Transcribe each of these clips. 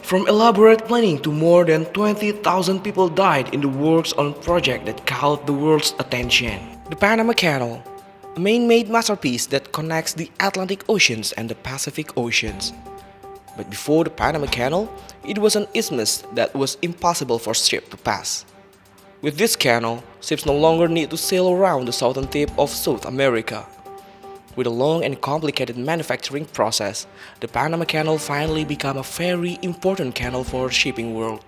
From elaborate planning to more than 20,000 people died in the works on a project that caught the world's attention. The Panama Canal, a man-made masterpiece that connects the Atlantic Oceans and the Pacific Oceans. But before the Panama Canal, it was an isthmus that was impossible for ships to pass. With this canal, ships no longer need to sail around the southern tip of South America. With a long and complicated manufacturing process, the Panama Canal finally became a very important canal for the shipping world.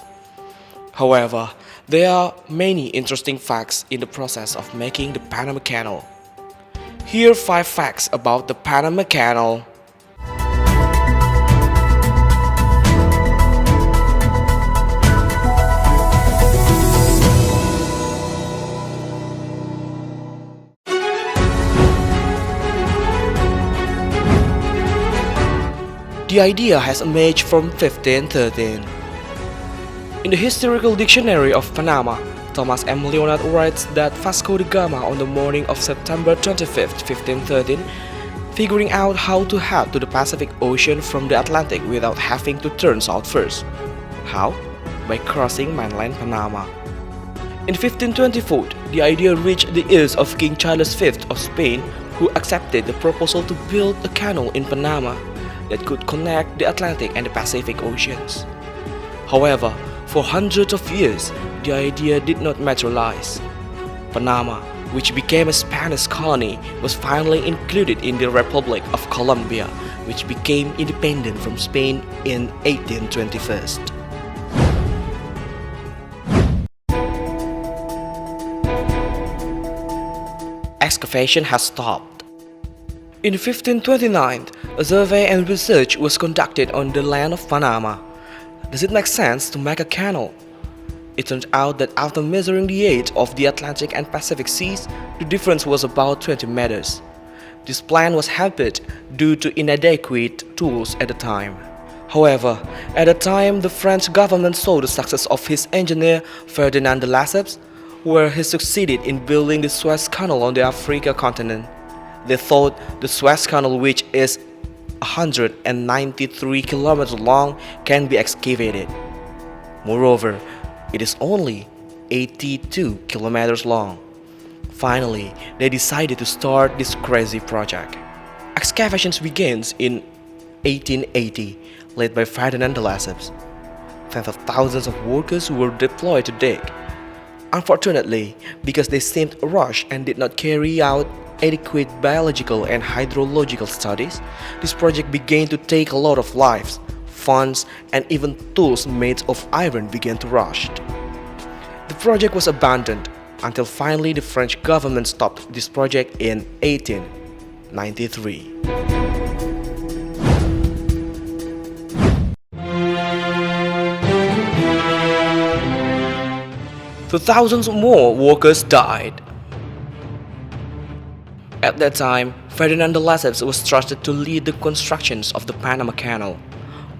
However, there are many interesting facts in the process of making the Panama Canal. Here are 5 facts about the Panama Canal. The idea has emerged from 1513. In the Historical Dictionary of Panama, Thomas M. Leonard writes that Vasco da Gama on the morning of September 25, 1513, figuring out how to head to the Pacific Ocean from the Atlantic without having to turn south first. How? By crossing mainland Panama. In 1524, the idea reached the ears of King Charles V of Spain, who accepted the proposal to build a canal in Panama that could connect the Atlantic and the Pacific Oceans. However, for hundreds of years, the idea did not materialize. Panama, which became a Spanish colony, was finally included in the Republic of Colombia, which became independent from Spain in 1821. Excavation has stopped. In 1529, a survey and research was conducted on the land of Panama. Does it make sense to make a canal? It turned out that after measuring the age of the Atlantic and Pacific seas, the difference was about 20 meters. This plan was hampered due to inadequate tools at the time. However, at the time the French government saw the success of his engineer Ferdinand de Lesseps, where he succeeded in building the Suez Canal on the Africa continent. They thought the Suez Canal, which is 193 kilometers long, can be excavated. Moreover, it is only 82 kilometers long. Finally, they decided to start this crazy project. Excavations begins in 1880, led by Ferdinand de Lesseps. Tens of thousands of workers were deployed to dig. Unfortunately, because they seemed rushed and did not carry out adequate biological and hydrological studies, this project began to take a lot of lives, funds, and even tools made of iron began to rust. The project was abandoned until finally the French government stopped this project in 1893. Thousands more workers died. At that time, Ferdinand de Lesseps was trusted to lead the constructions of the Panama Canal.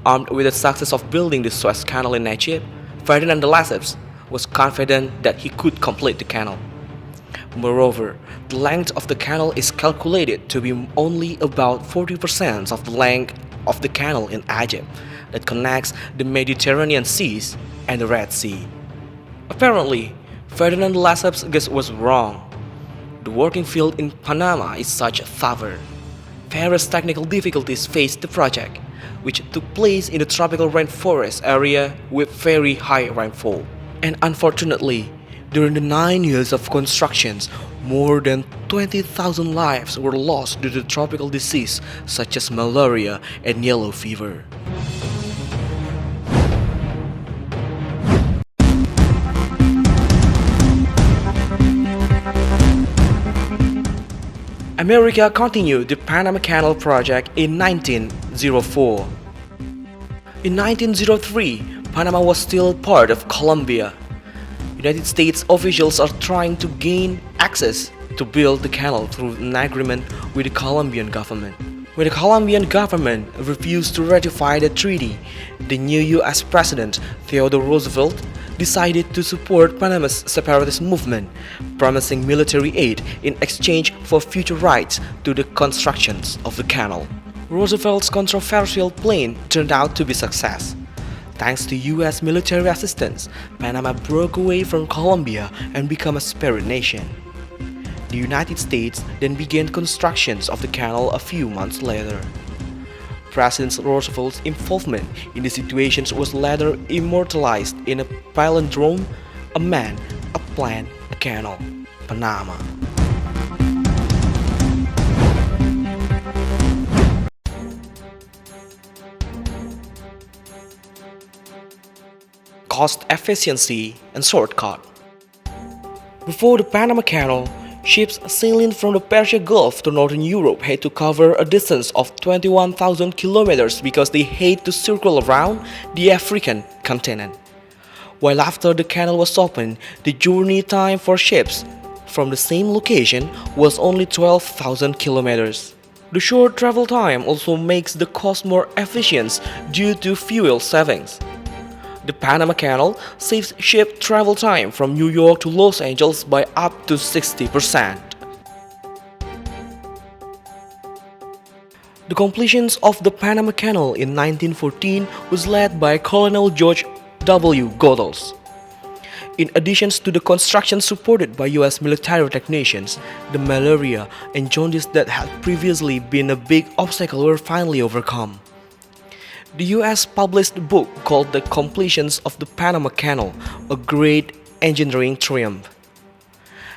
Armed with the success of building the Suez Canal in Egypt, Ferdinand de Lesseps was confident that he could complete the canal. Moreover, the length of the canal is calculated to be only about 40% of the length of the canal in Egypt that connects the Mediterranean seas and the Red Sea. Apparently, Ferdinand de Lesseps' guess was wrong. The working field in Panama is such a favor. Various technical difficulties faced the project, which took place in the tropical rainforest area with very high rainfall. And unfortunately, during the 9 years of constructions, more than 20,000 lives were lost due to tropical disease such as malaria and yellow fever. America continued the Panama Canal project in 1904. In 1903, Panama was still part of Colombia. United States officials are trying to gain access to build the canal through an agreement with the Colombian government. When the Colombian government refused to ratify the treaty, the new U.S. President Theodore Roosevelt decided to support Panama's separatist movement, promising military aid in exchange for future rights to the constructions of the canal. Roosevelt's controversial plan turned out to be a success. Thanks to US military assistance, Panama broke away from Colombia and became a separate nation. The United States then began constructions of the canal a few months later. President Roosevelt's involvement in the situation was later immortalized in a palindrome: a man, a plan, a canal, Panama. Cost efficiency and shortcut. Before the Panama Canal, ships sailing from the Persian Gulf to northern Europe had to cover a distance of 21,000 kilometers because they had to circle around the African continent. While after the canal was opened, the journey time for ships from the same location was only 12,000 kilometers. The short travel time also makes the cost more efficient due to fuel savings. The Panama Canal saves ship travel time from New York to Los Angeles by up to 60%. The completion of the Panama Canal in 1914 was led by Colonel George W. Goethals. In addition to the construction supported by US military technicians, the malaria and jaundice that had previously been a big obstacle were finally overcome. The US published a book called The Completions of the Panama Canal, a great engineering triumph.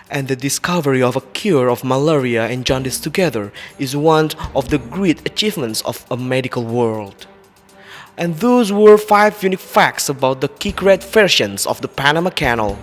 And the discovery of a cure of malaria and jaundice together is one of the great achievements of a medical world. And those were 5 unique facts about the key great versions of the Panama Canal.